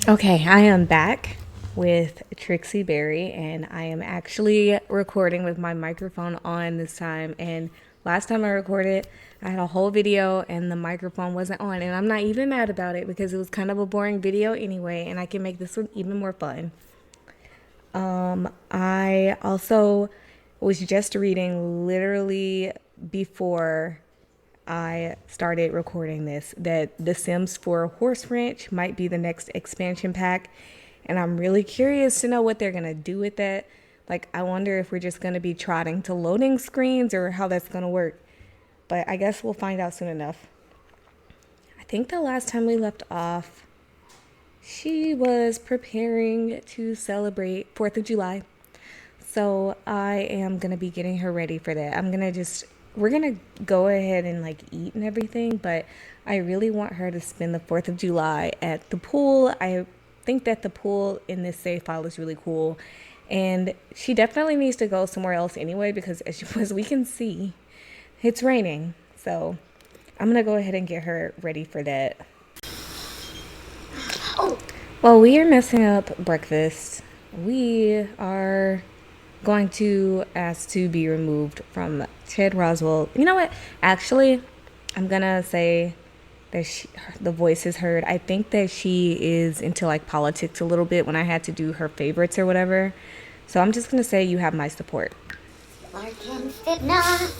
Okay, I am back with Trixie Berry, and I am actually recording with my microphone on this time. And last time I recorded, I had a whole video and the microphone wasn't on, and I'm not even mad about it because it was kind of a boring video anyway, and I can make this one even more fun. I also was just reading literally before I started recording this that The Sims 4 Horse Ranch might be the next expansion pack. And I'm really curious to know what they're going to do with that. Like, I wonder if we're just going to be trotting to loading screens or how that's going to work. But I guess we'll find out soon enough. I think the last time we left off, she was preparing to celebrate 4th of July. So I am going to be getting her ready for that. We're going to go ahead and like eat and everything, but I really want her to spend the 4th of July at the pool. I think that the pool in this save file is really cool. And she definitely needs to go somewhere else anyway, because as we can see, it's raining. So I'm going to go ahead and get her ready for that. Well, we are messing up breakfast. We are going to ask to be removed from Ted Roswell. You know what? Actually, I'm gonna say that the voice is heard. I think that she is into like politics a little bit when I had to do her favorites or whatever. So I'm just gonna say you have my support. Working fitness.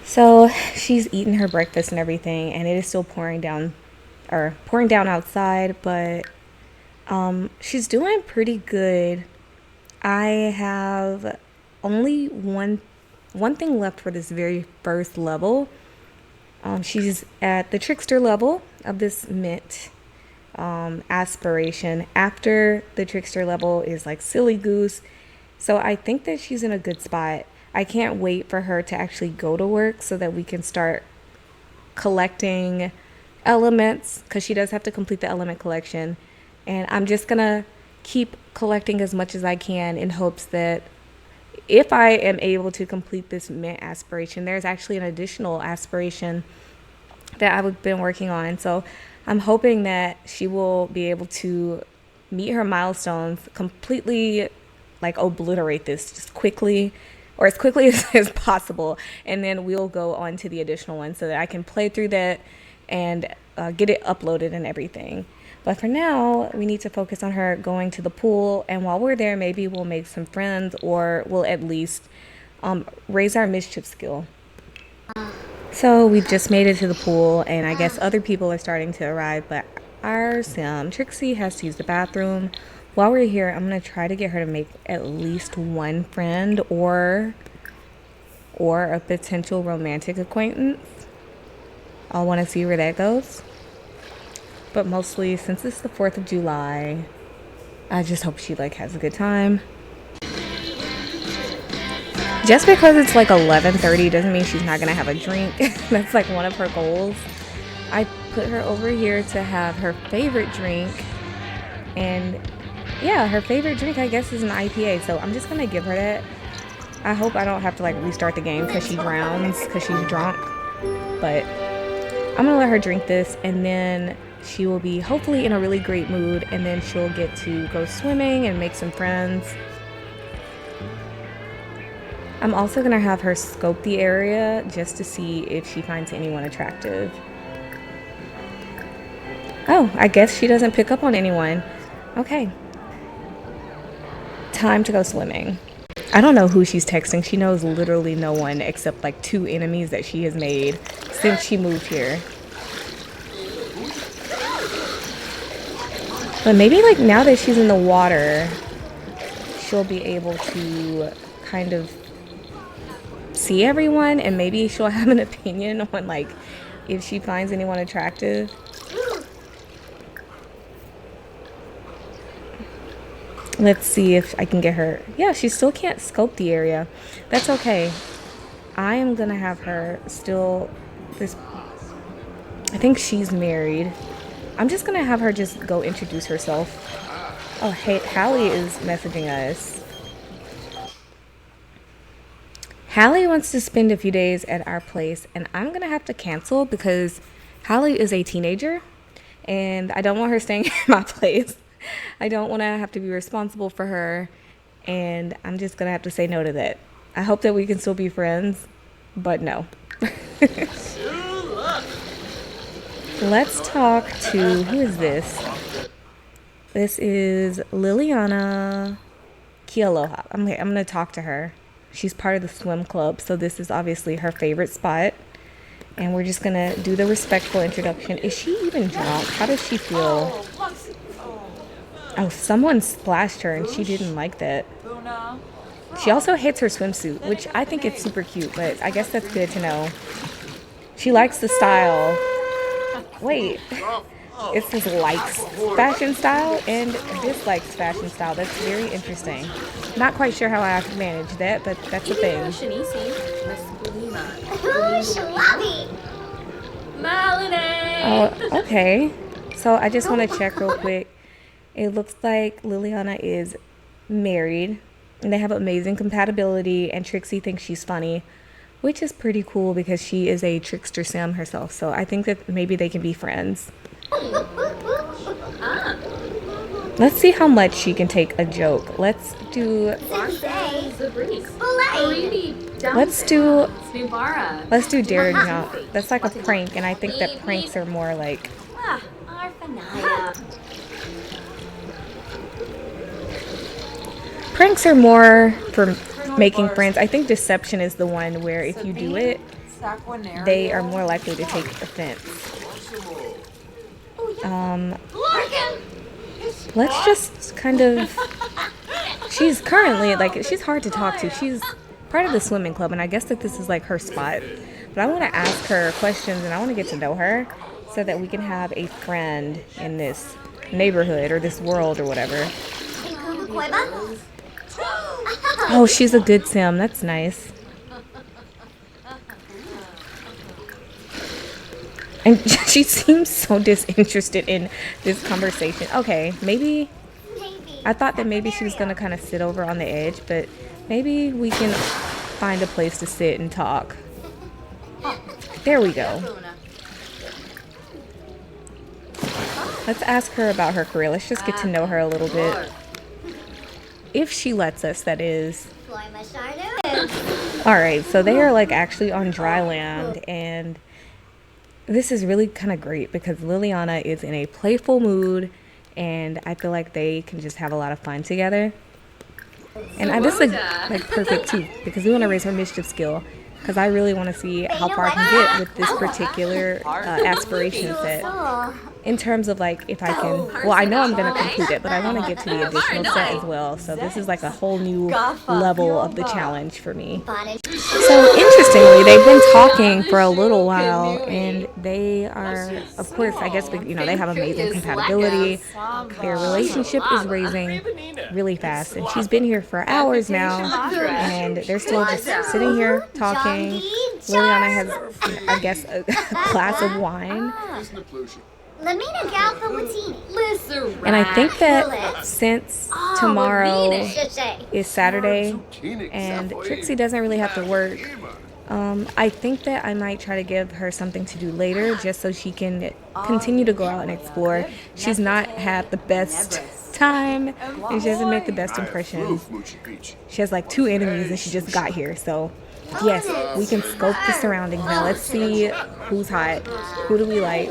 So she's eating her breakfast and everything, and it is still pouring down outside, but she's doing pretty good. I have only one thing left for this very first level. She's at the trickster level of this mint aspiration. After the trickster level is like silly goose. So I think that she's in a good spot. I can't wait for her to actually go to work so that we can start collecting elements, because she does have to complete the element collection. And I'm just gonna keep collecting as much as I can in hopes that if I am able to complete this mint aspiration, there's actually an additional aspiration that I've been working on. So I'm hoping that she will be able to meet her milestones, completely like obliterate this just quickly or as quickly as possible. And then we'll go on to the additional one so that I can play through that and get it uploaded and everything. But for now, we need to focus on her going to the pool. And while we're there, maybe we'll make some friends, or we'll at least raise our mischief skill. So we've just made it to the pool, and I guess other people are starting to arrive, but our sim, Trixie, has to use the bathroom. While we're here, I'm going to try to get her to make at least one friend or a potential romantic acquaintance. I'll want to see where that goes. But mostly, since it's the 4th of July, I just hope she like has a good time. Just because it's like 11:30 doesn't mean she's not gonna have a drink. That's like one of her goals. I put her over here to have her favorite drink, and yeah, her favorite drink I guess is an IPA. So I'm just gonna give her that. I hope I don't have to like restart the game because she drowns because she's drunk. But I'm gonna let her drink this, and then she will be hopefully in a really great mood, and then she'll get to go swimming and make some friends. I'm also gonna have her scope the area just to see if she finds anyone attractive. Oh, I guess she doesn't pick up on anyone. Okay. Time to go swimming. I don't know who she's texting. She knows literally no one except like 2 enemies that she has made since she moved here. But maybe like now that she's in the water, she'll be able to kind of see everyone, and maybe she'll have an opinion on like if she finds anyone attractive. Let's see if I can get her. Yeah, she still can't scope the area. That's okay. I am gonna have her still this. I think she's married. I'm just gonna have her just go introduce herself. Oh, hey, Hallie is messaging us. Hallie wants to spend a few days at our place, and I'm going to have to cancel because Hallie is a teenager, and I don't want her staying at my place. I don't want to have to be responsible for her, and I'm just going to have to say no to that. I hope that we can still be friends, but no. Let's talk to, who is this? This is Liliana Kialoha. I'm going to talk to her. She's part of the swim club, so this is obviously her favorite spot. And we're just going to do the respectful introduction. Is she even drunk? How does she feel? Oh, someone splashed her and she didn't like that. She also hates her swimsuit, which I think it's super cute, but I guess that's good to know. She likes the style. Wait. It says likes fashion style and dislikes fashion style. That's very interesting. Not quite sure how I have to manage that, but that's a thing. Oh, okay. So I just want to check real quick. It looks like Liliana is married and they have amazing compatibility, and Trixie thinks she's funny, which is pretty cool because she is a trickster sim herself. So I think that maybe they can be friends. Let's see how much she can take a joke. Let's do dare jump. That's like a prank, and I think that pranks are more like pranks are more for making friends. I think deception is the one where if you do it, they are more likely to take offense. Let's just kind of, she's currently, like, she's hard to talk to. She's part of the swimming club, and I guess that this is like her spot. But I want to ask her questions, and I want to get to know her so that we can have a friend in this neighborhood or this world or whatever. Oh, she's a good sim. That's nice. And she seems so disinterested in this conversation. Okay, maybe I thought that maybe she was going to kind of sit over on the edge, but maybe we can find a place to sit and talk. There we go. Let's ask her about her career. Let's just get to know her a little bit. If she lets us, that is. Alright, so they are like actually on dry land, and this is really kind of great because Liliana is in a playful mood, and I feel like they can just have a lot of fun together. And this is like perfect too because we want to raise her mischief skill, because I really want to see how far I can get with this particular aspiration set. In terms of like if I can, well, I know I'm going to complete it, but I want to get to the additional set as well. So this is like a whole new level of the challenge for me. So interestingly, they've been talking for a little while, and they are, of course, I guess, you know, they have amazing compatibility. Their relationship is raising really fast, and she's been here for hours now, and they're still just sitting here talking. Liliana has, I guess, a glass of wine. And I think that since tomorrow is Saturday and Trixie doesn't really have to work, I think that I might try to give her something to do later just so she can continue to go out and explore. She's not had the best time and she doesn't make the best impressions. She has like 2 enemies and she just got here, so yes, we can scope the surroundings now. Let's see who's hot. Who do we like?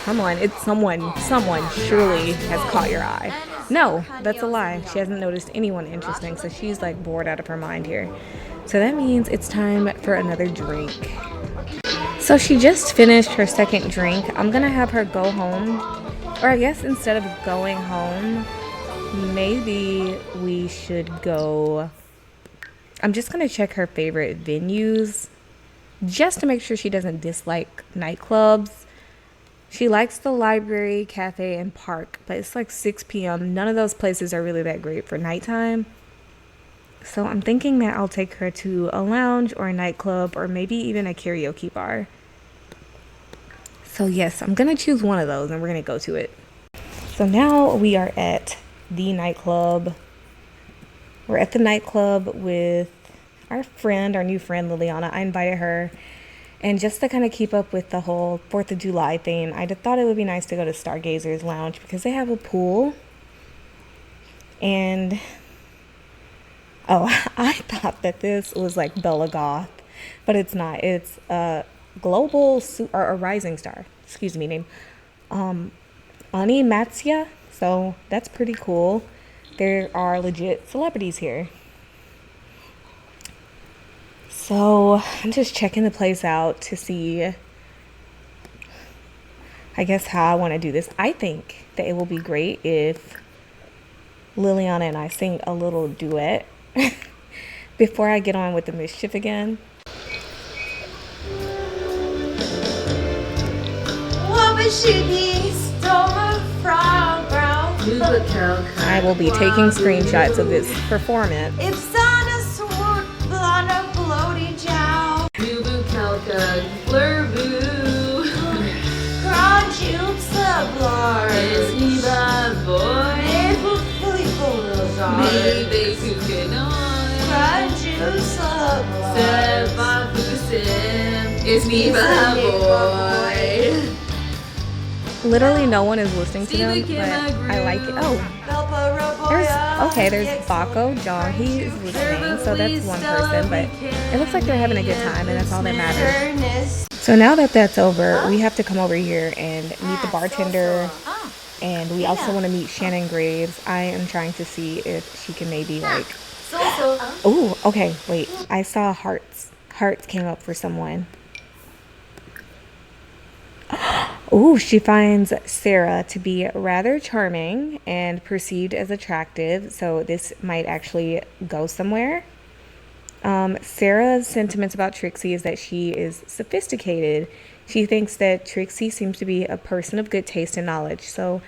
Come on, it's someone. Someone surely has caught your eye. No, that's a lie. She hasn't noticed anyone interesting, so she's like bored out of her mind here. So that means it's time for another drink. So she just finished her second drink. I'm gonna have her go home. Or I guess instead of going home, maybe we should go... I'm just going to check her favorite venues just to make sure she doesn't dislike nightclubs. She likes the library, cafe, and park, but it's like 6 p.m. None of those places are really that great for nighttime. So I'm thinking that I'll take her to a lounge or a nightclub or maybe even a karaoke bar. So yes, I'm going to choose one of those and we're going to go to it. So now we are at the nightclub. We're at the nightclub with our new friend Liliana. I invited her, and just to kind of keep up with the whole 4th of July theme, I thought it would be nice to go to Stargazer's Lounge because they have a pool. And oh, I thought that this was like Bella Goth, but it's not. It's a or a rising star, excuse me, name Ani Matsia. So that's pretty cool. There are legit celebrities here. So I'm just checking the place out to see, I guess, how I want to do this. I think that it will be great if Liliana and I sing a little duet before I get on with the mischief again. I will be taking screenshots of this performance. Literally no one is listening to them, but I like it. Oh, there's Baco Jong. He's listening, so that's one person, but it looks like they're having a good time, and that's all that matters. So now that that's over, we have to come over here and meet the bartender, and we also want to meet Shannon Graves. I am trying to see if she can maybe like... Oh, okay, wait. I saw hearts. Hearts came up for someone. Oh, she finds Sarah to be rather charming and perceived as attractive, so this might actually go somewhere. Sarah's sentiments about Trixie is that she is sophisticated. She thinks that Trixie seems to be a person of good taste and knowledge, so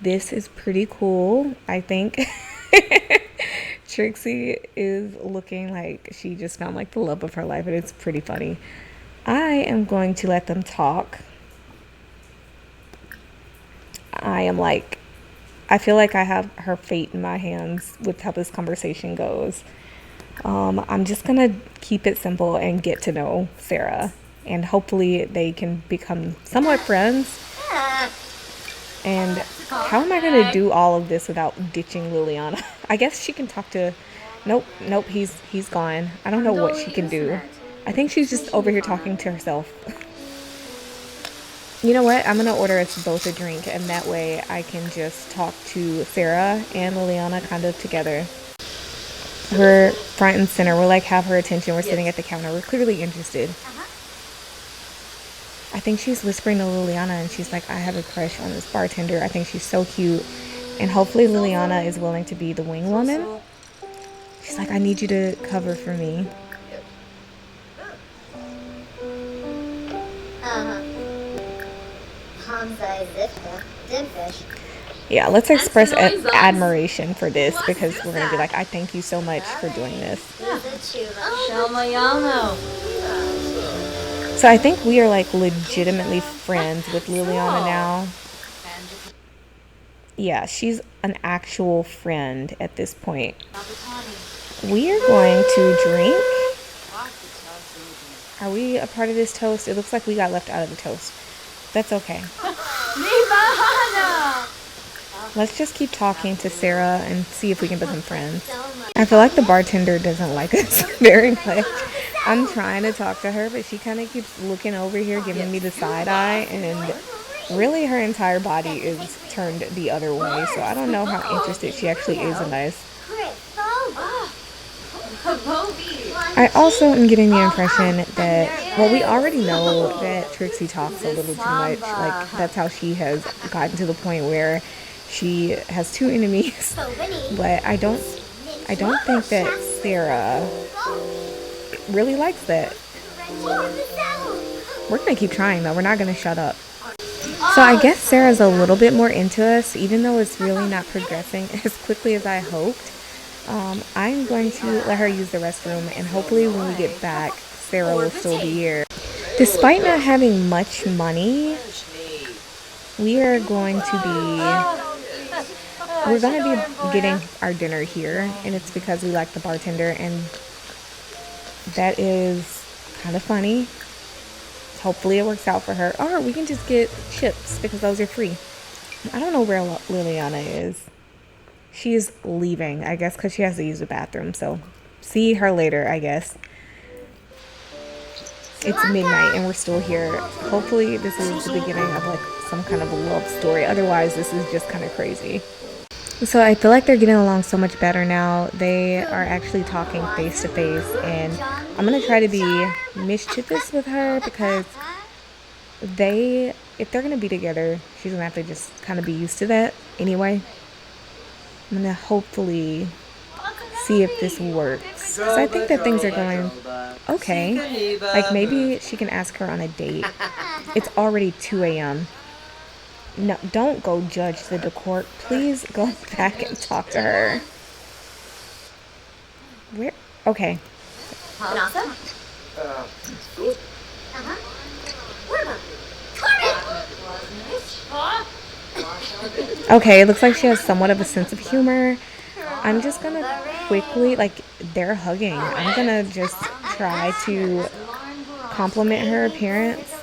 this is pretty cool, I think. Trixie is looking like she just found like the love of her life, and it's pretty funny. I am going to let them talk. I feel like I have her fate in my hands with how this conversation goes. I'm just gonna keep it simple and get to know Sarah, and hopefully they can become somewhat friends. And how am I gonna do all of this without ditching Liliana? I guess she can talk to... Nope, he's gone. I don't know what she can do. I think she's just over here talking to herself. You know what? I'm going to order us both a drink, and that way I can just talk to Sarah and Liliana kind of together. We're front and center. We're like have her attention. We're sitting at the counter. We're clearly interested. I think she's whispering to Liliana, and she's like, I have a crush on this bartender. I think she's so cute. And hopefully Liliana is willing to be the wing woman. She's like, I need you to cover for me. Yeah, let's express admiration for this, because we're going to be like, I thank you so much for doing this. So I think we are like legitimately friends with Liliana now. Yeah, she's an actual friend at this point. We are going to drink. Are we a part of this toast? It looks like we got left out of the toast. That's okay. Let's just keep talking to Sarah and see if we can become friends. I feel like the bartender doesn't like us very much. I'm trying to talk to her, but she kind of keeps looking over here, giving me the side eye, and really her entire body is turned the other way. So I don't know how interested she actually is in us. I also am getting the impression that, well, we already know that Trixie talks a little too much. Like, that's how she has gotten to the point where she has two enemies. But I don't think that Sarah really likes that. We're going to keep trying, though. We're not going to shut up. So I guess Sarah's a little bit more into us, even though it's really not progressing as quickly as I hoped. I'm going to let her use the restroom, and hopefully when we get back, Sarah will still be here. Despite not having much money, we are going to be we're gonna be getting our dinner here, and it's because we like the bartender, and that is kind of funny. Hopefully it works out for her. Or we can just get chips because those are free. I don't know where Liliana is. She's leaving, I guess, because she has to use the bathroom. So see her later, I guess. It's midnight and we're still here. Hopefully this is the beginning of like some kind of a love story. Otherwise, this is just kind of crazy. So I feel like they're getting along so much better now. They are actually talking face to face, and I'm gonna try to be mischievous with her because if they're gonna be together, she's gonna have to just kind of be used to that anyway. I'm gonna hopefully see if this works. So I think that things are going okay. Like maybe she can ask her on a date. It's already 2 a.m. No, don't go judge the decor. Please go back and talk to her. Where? Okay. Okay, it looks like she has somewhat of a sense of humor. I'm just gonna quickly, like, they're hugging. I'm gonna just try to compliment her appearance.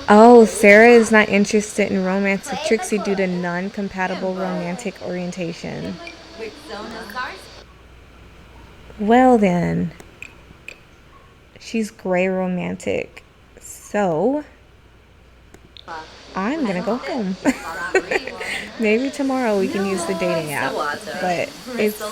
Oh, Sarah is not interested in romance with Trixie due to non-compatible romantic orientation. Well then, she's gray romantic. So, I'm gonna go home. Maybe tomorrow we can use the dating app. But it's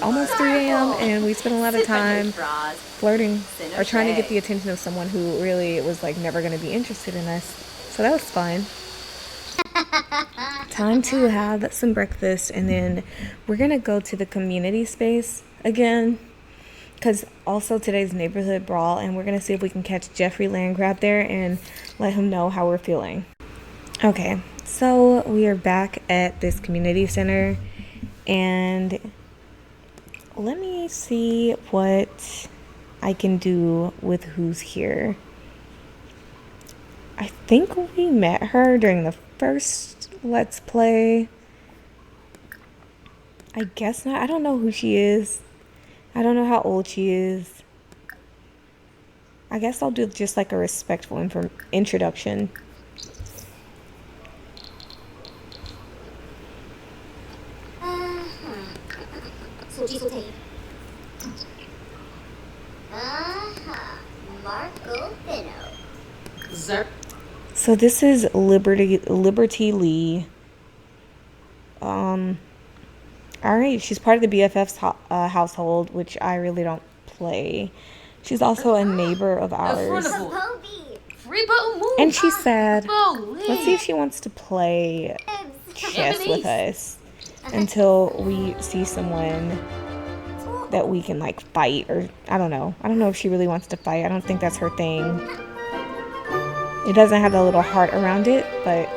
almost 3 a.m. and we spent a lot of time flirting or trying to get the attention of someone who really was like never gonna be interested in us. So that was fun. Time to have some breakfast, and then we're gonna go to the community space again. Because also today's neighborhood brawl, and we're going to see if we can catch Jeffrey Landgrab there and let him know how we're feeling. Okay, so we are back at this community center, and let me see what I can do with who's here. I think we met her during the first Let's Play. I guess not. I don't know who she is. I don't know how old she is. I guess I'll do just like a respectful introduction. So this is Liberty Lee. Alright, she's part of the BFF's household, which I really don't play. She's also a neighbor of ours. And she's sad. Let's see if she wants to play chess with us until we see someone that we can like fight, or I don't know. I don't know if she really wants to fight. I don't think that's her thing. It doesn't have a little heart around it, but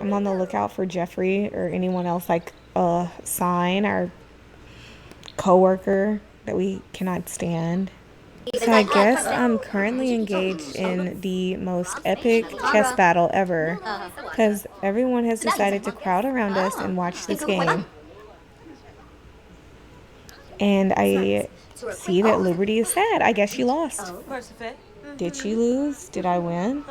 I'm on the lookout for Jeffrey or anyone else like Sign, our coworker that we cannot stand. So I guess I'm currently engaged in the most epic chess battle ever because everyone has decided to crowd around us and watch this game. And I see that Liberty is sad. I guess she lost. Did she lose? Did I win?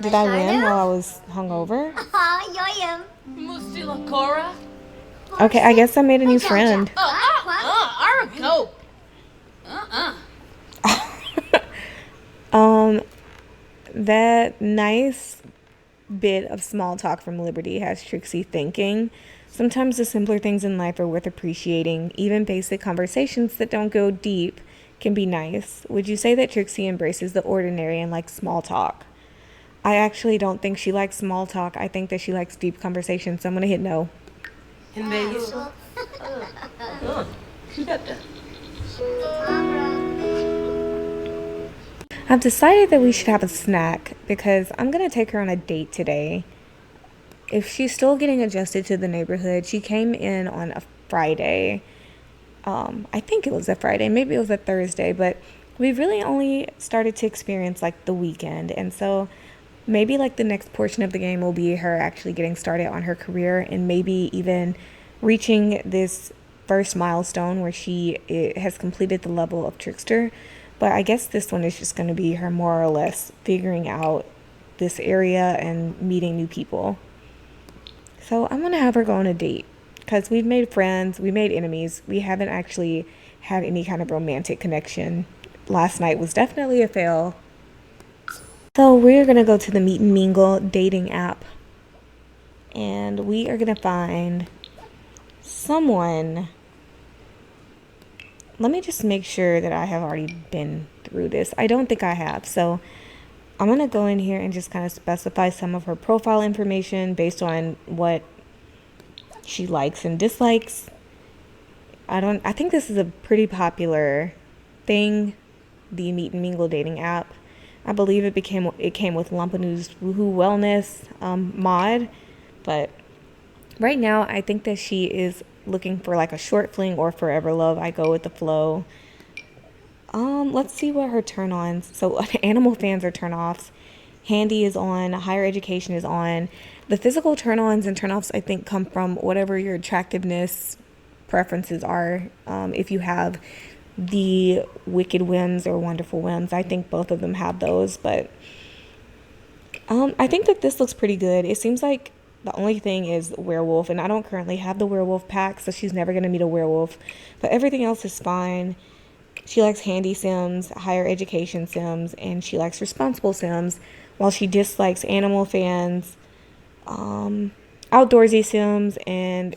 Did I win while I was hungover? Okay, I guess I made a new friend. That nice bit of small talk from Liberty has Trixie thinking. Sometimes the simpler things in life are worth appreciating. Even basic conversations that don't go deep can be nice. Would you say that Trixie embraces the ordinary and likes small talk? I actually don't think she likes small talk. I think that she likes deep conversations. So I'm going to hit no. I've decided that we should have a snack because I'm going to take her on a date today. If she's still getting adjusted to the neighborhood, she came in on a Friday. I think it was a Friday. Maybe it was a Thursday, but we've really only started to experience like the weekend. And so maybe like the next portion of the game will be her actually getting started on her career and maybe even reaching this first milestone where she has completed the level of trickster. But I guess this one is just going to be her more or less figuring out this area and meeting new people. So I'm going to have her go on a date because we've made friends, we made enemies. We haven't actually had any kind of romantic connection. Last night was definitely a fail. So we're going to go to the Meet and Mingle dating app and we are going to find someone. Let me just make sure that I have already been through this. I don't think I have. So I'm going to go in here and just kind of specify some of her profile information based on what she likes and dislikes. I think this is a pretty popular thing, the Meet and Mingle dating app. I believe it came with Lumpanoo's Woohoo Wellness mod, but right now I think that she is looking for like a short fling or forever love. I go with the flow. Let's see what her turn-ons. So animal fans are turn-offs. Handy is on. Higher education is on. The physical turn-ons and turn-offs I think come from whatever your attractiveness preferences are. If you have the wicked whims or wonderful whims, I think both of them have those. But I think that this looks pretty good. It seems like the only thing is werewolf, and I don't currently have the werewolf pack, so she's never going to meet a werewolf. But everything else is fine. She likes handy sims, higher education sims, and she likes responsible sims, while she dislikes animal fans, outdoorsy sims, and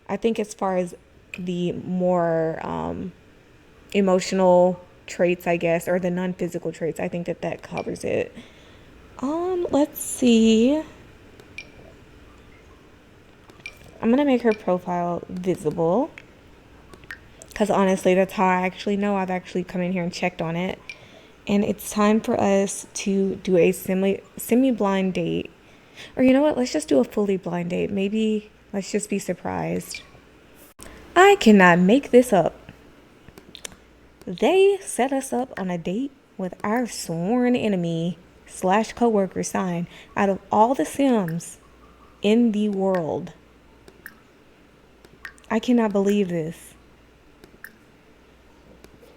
I think as far as the more emotional traits, I guess, or the non-physical traits, I think that that covers it. Let's see. I'm gonna make her profile visible because honestly, that's how I actually know. I've actually come in here and checked on it. And it's time for us to do a semi-blind date. Or you know what? Let's just do a fully blind date. Maybe let's just be surprised. I cannot make this up. They set us up on a date with our sworn enemy / coworker sign out of all the Sims in the world. I cannot believe this.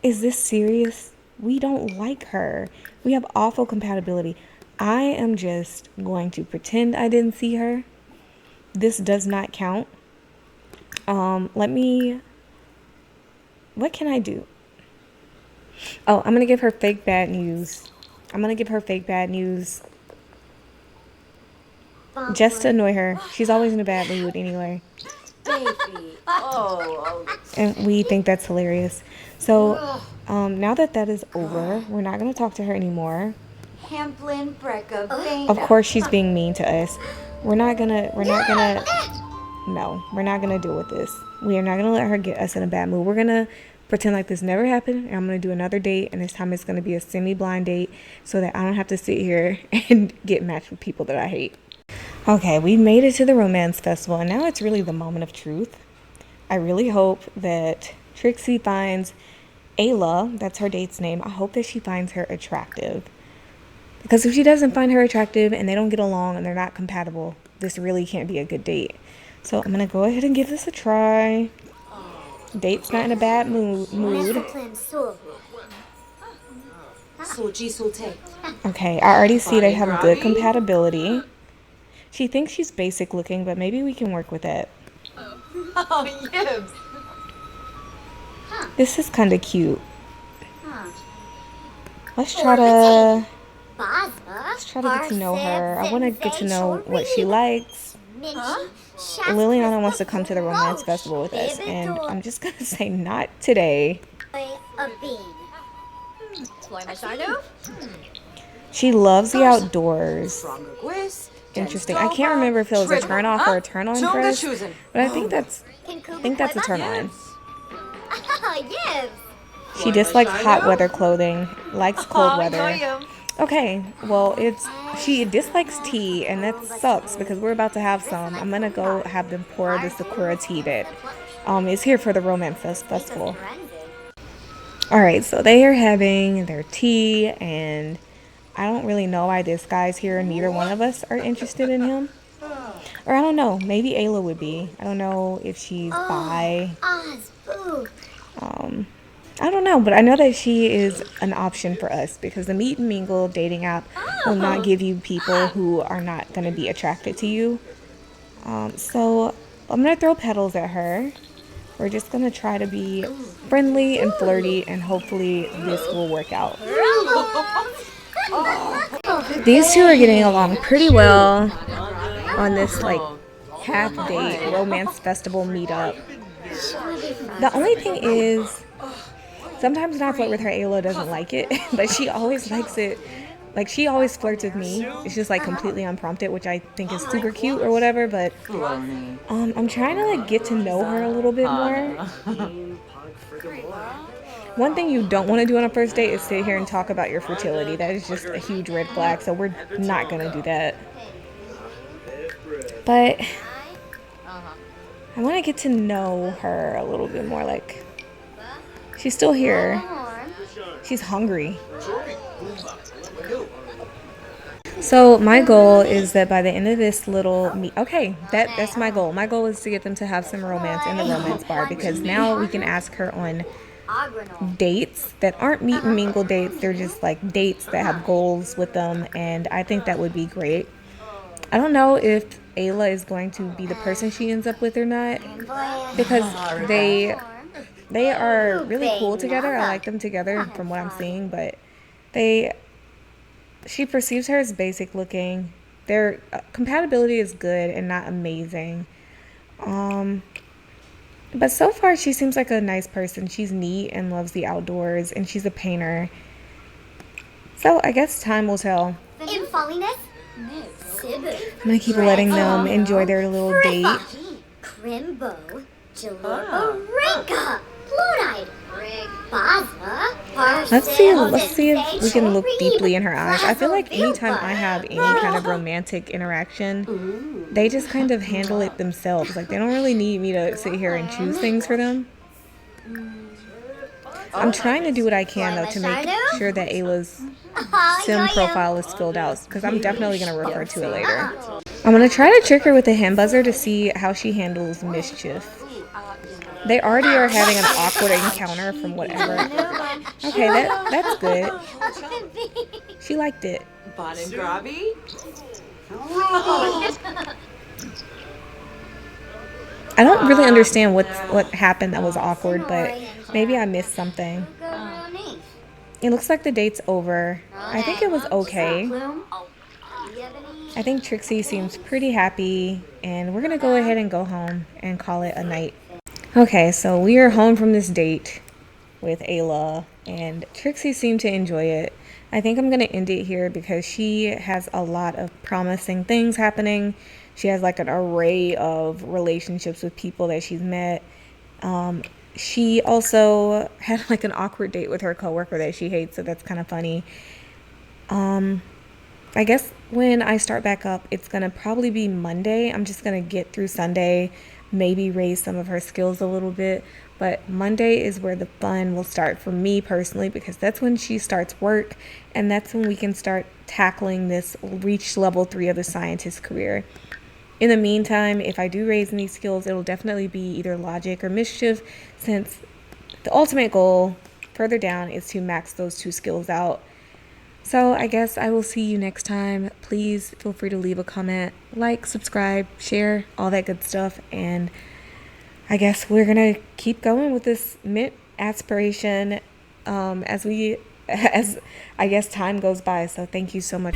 Is this serious? We don't like her. We have awful compatibility. I am just going to pretend I didn't see her. This does not count. What can I do? Oh, I'm gonna give her fake bad news. Just to annoy her. She's always in a bad mood anyway. And we think that's hilarious. So, now that that is over, we're not gonna talk to her anymore. Of course, she's being mean to us. We're not gonna deal with this. We are not gonna let her get us in a bad mood. We're gonna pretend like this never happened, and I'm gonna do another date, and this time it's gonna be a semi-blind date so that I don't have to sit here and get matched with people that I hate. Okay, we made it to the romance festival, and now it's really the moment of truth. I really hope that Trixie finds Ayla, that's her date's name. I hope that she finds her attractive. Because if she doesn't find her attractive and they don't get along and they're not compatible, this really can't be a good date. So I'm going to go ahead and give this a try. Date's not in a bad mood. Okay, I already see they have good compatibility. She thinks she's basic looking, but maybe we can work with it. This is kind of cute. Let's try to get to know her. I want to get to know what she likes. Liliana wants to come to the romance festival with us, and I'm just going to say not today. She loves the outdoors. Interesting. I can't remember if it was a turn off or a turn on first, but I think that's a turn on. She dislikes hot weather clothing, likes cold weather. Okay, well, she dislikes tea, and that sucks because we're about to have some. I'm gonna go have them pour the Sakura tea that is here for the romance festival. All right, so they are having their tea, and I don't really know why this guy's here. Neither one of us are interested in him. Or I don't know, maybe Ayla would be. I don't know if she's bi. Oz, boo. I don't know, but I know that she is an option for us because the Meet and Mingle dating app will not give you people who are not going to be attracted to you. So I'm going to throw petals at her. We're just going to try to be friendly and flirty, and hopefully this will work out. These two are getting along pretty well on this like half date romance festival meetup. The only thing is, sometimes when I flirt with her, Ayla doesn't like it, but she always likes it. Like, she always flirts with me. It's just like completely unprompted, which I think is super cute or whatever. But I'm trying to like get to know her a little bit more. One thing you don't want to do on a first date is sit here and talk about your fertility. That is just a huge red flag. So we're not gonna do that. But I want to get to know her a little bit more. Like, she's still here. She's hungry. So my goal is that by the end of this little meet, okay, that's my goal. My goal is to get them to have some romance in the romance bar, because now we can ask her on dates that aren't meet and mingle dates. They're just like dates that have goals with them, and I think that would be great. I don't know if Ayla is going to be the person she ends up with or not, because they are really cool together. I like them together from what I'm seeing, but she perceives her as basic looking. Their compatibility is good and not amazing. But so far she seems like a nice person. She's neat and loves the outdoors, and she's a painter. So I guess time will tell. In falliness? I'm gonna keep letting them enjoy their little date. Crimbo, Jalorba, Blue-eyed, Basma, Let's see if we can look deeply in her eyes. I feel like anytime I have any kind of romantic interaction, they just kind of handle it themselves. Like, they don't really need me to sit here and choose things for them. I'm trying to do what I can, though, to make sure that Ayla's sim profile is filled out, because I'm definitely going to refer to it later. I'm going to try to trick her with a hand buzzer to see how she handles mischief. They already are having an awkward encounter from whatever. Okay, that's good. She liked it. Bon and Grobby? I don't really understand what happened that was awkward, but maybe I missed something. It looks like the date's over. I think it was okay. I think Trixie seems pretty happy, and we're gonna go ahead and go home and call it a night. Okay, so we are home from this date with Ayla, and Trixie seemed to enjoy it. I think I'm gonna end it here because she has a lot of promising things happening. She has like an array of relationships with people that she's met. She also had like an awkward date with her coworker that she hates, so that's kind of funny. I guess when I start back up, it's gonna probably be Monday. I'm just gonna get through Sunday, maybe raise some of her skills a little bit. But Monday is where the fun will start for me personally, because that's when she starts work, and that's when we can start tackling this reach level 3 of the scientist career. In the meantime, if I do raise any skills, it'll definitely be either logic or mischief, since the ultimate goal further down is to max those 2 skills out. So I guess I will see you next time. Please feel free to leave a comment, like, subscribe, share, all that good stuff. And I guess we're going to keep going with this mint aspiration as I guess time goes by. So thank you so much.